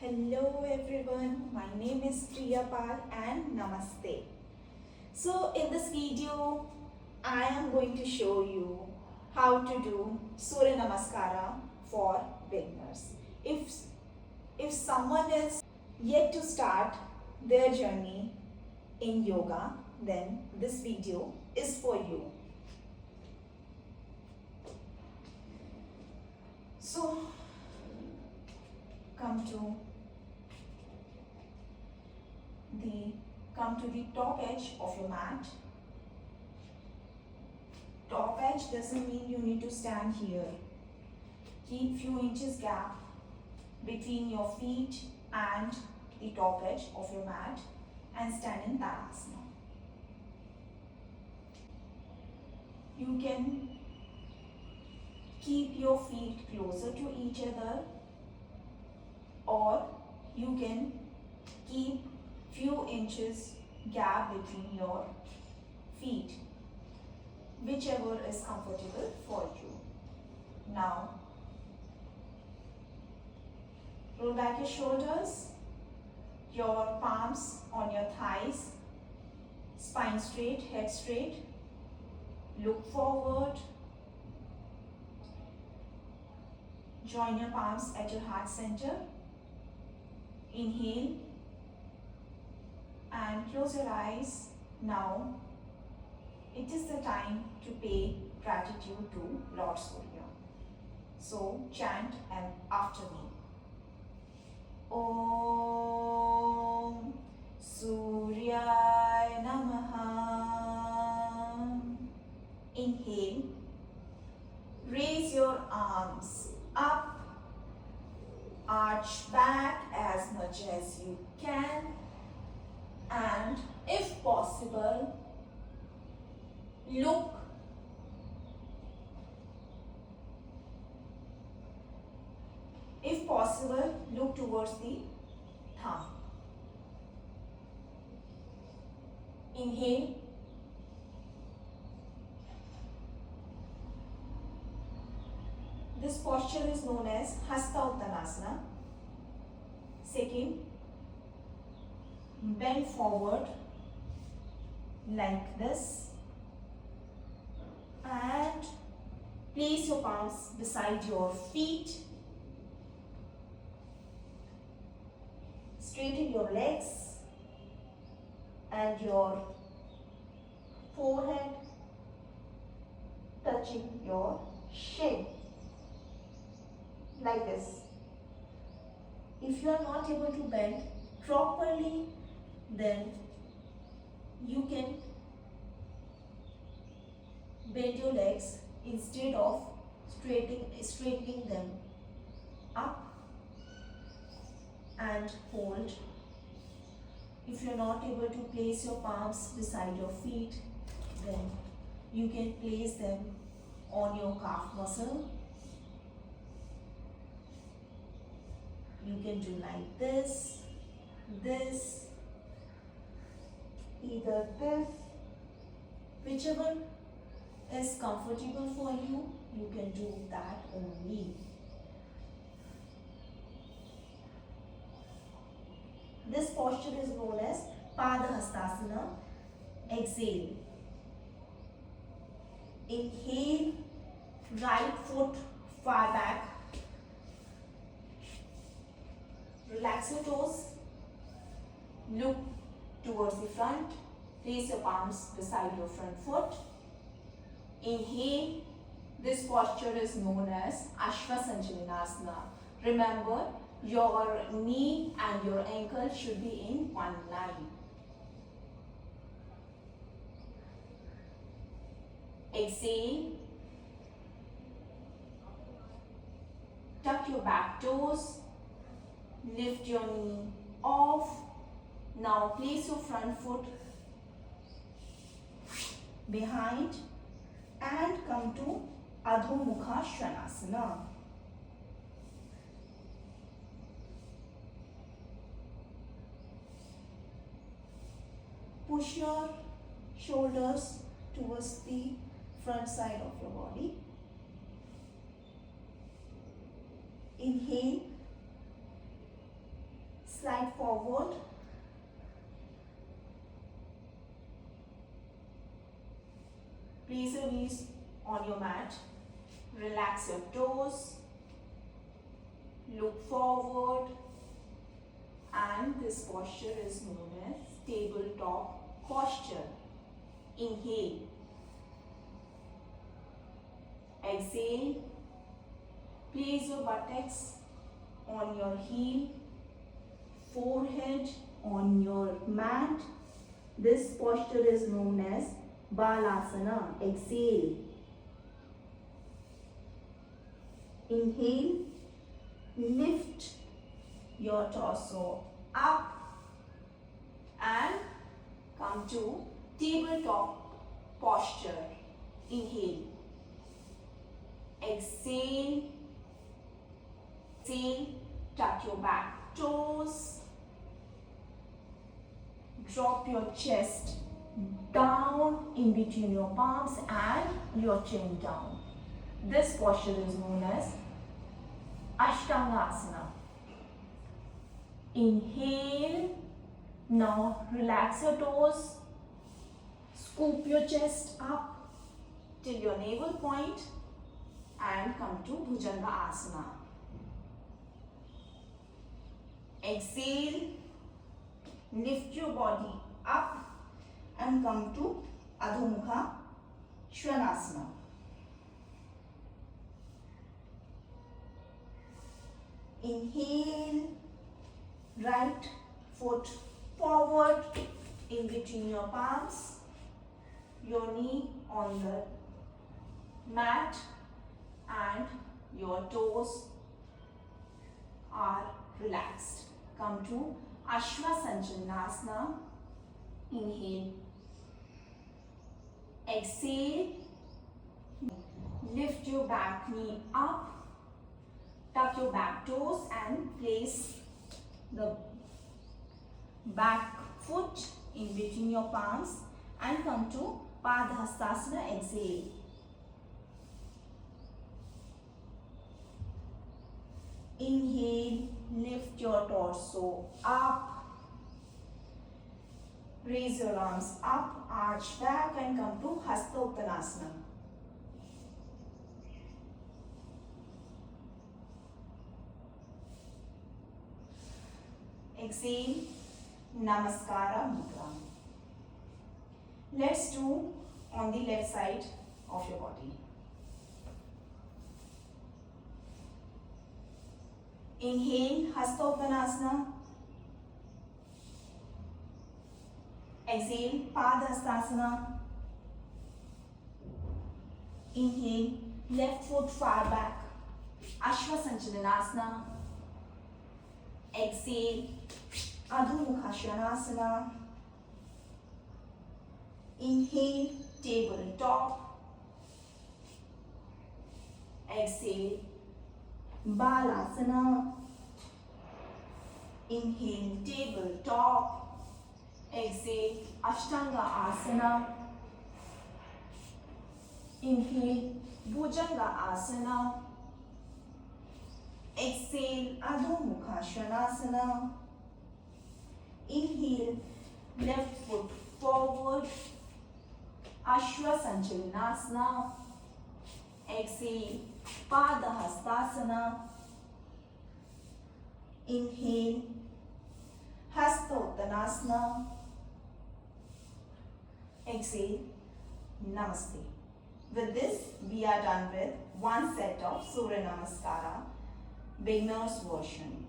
Hello everyone, my name is Priya Pal and Namaste. So in this video, I am going to show you how to do Surya Namaskara for beginners. If someone is yet to start their journey in yoga, then this video is for you. So come to the top edge of your mat. Top edge doesn't mean you need to stand here. Keep few inches gap between your feet and the top edge of your mat and stand in Tadasana. You can keep your feet closer to each other, or you can keep few inches gap between your feet, whichever is comfortable for you. Now roll back your shoulders, your palms on your thighs, spine straight, head straight, look forward, join your palms at your heart center, inhale and close your eyes. Now it is the time to pay gratitude to Lord Surya. So chant and after me. Om Surya Namaha. Inhale. Raise your arms up. Arch back as much as you can. And if possible, look towards the thumb. Inhale. This posture is known as Hasta Uttanasana. Second, bend forward like this and place your palms beside your feet. Straighten your legs and your forehead touching your shin like this. If you are not able to bend properly, then you can bend your legs instead of straightening them up and hold. If you are not able to place your palms beside your feet, then you can place them on your calf muscle. You can do like this, either this, whichever is comfortable for you, you can do that only. This posture is known as Padahastasana. Exhale. Inhale, right foot far back. Relax your toes. Look towards the front. Place your palms beside your front foot. Inhale. This posture is known as Ashvasanchalanasana. Remember, your knee and your ankle should be in one line. Exhale. Tuck your back toes. Lift your knee off. Now place your front foot behind and come to Adho Mukha Svanasana. Push your shoulders towards the front side of your body. Inhale slide forward. Place your knees on your mat. Relax your toes. Look forward. And this posture is known as tabletop posture. Inhale. Exhale. Place your buttocks on your heel, forehead on your mat. This posture is known as Balasana. Exhale. Inhale. Lift your torso up and come to tabletop posture. Inhale. Exhale. Exhale. Tuck your back toes. Drop your chest down in between your palms and your chin down. This posture is known as Ashtangasana. Inhale. Now relax your toes. Scoop your chest up till your navel point and come to Bhujanga Asana. Exhale. Lift your body up and come to Adho Mukha Svanasana. Inhale. Right foot forward in between your palms. Your knee on the mat and your toes are relaxed. Come to Ashwasanchalanasana. Inhale. Exhale. Lift your back knee up. Tuck your back toes and place the back foot in between your palms and come to Padhastasana. Exhale. Inhale. Lift your torso up. Raise your arms up, arch back and come to Hastottanasana. Exhale, Namaskara Mudra. Let's do on the left side of your body. Inhale, Hastottanasana. Exhale, Padhastasana. Inhale, left foot far back, Ashwasanchalanasana. Exhale, Adho Mukha Svanasana. Inhale, tabletop. Exhale, Balasana. Inhale, tabletop. Exhale, Ashtanga Asana. Inhale, Bhujanga Asana. Exhale, Adho Mukha Svanasana. Inhale, left foot forward, Ashwasanchalanasana. Exhale, Padahastasana. Inhale, Hastottanasana. Exhale, Namaste. With this, we are done with one set of Surya Namaskara, beginner's version.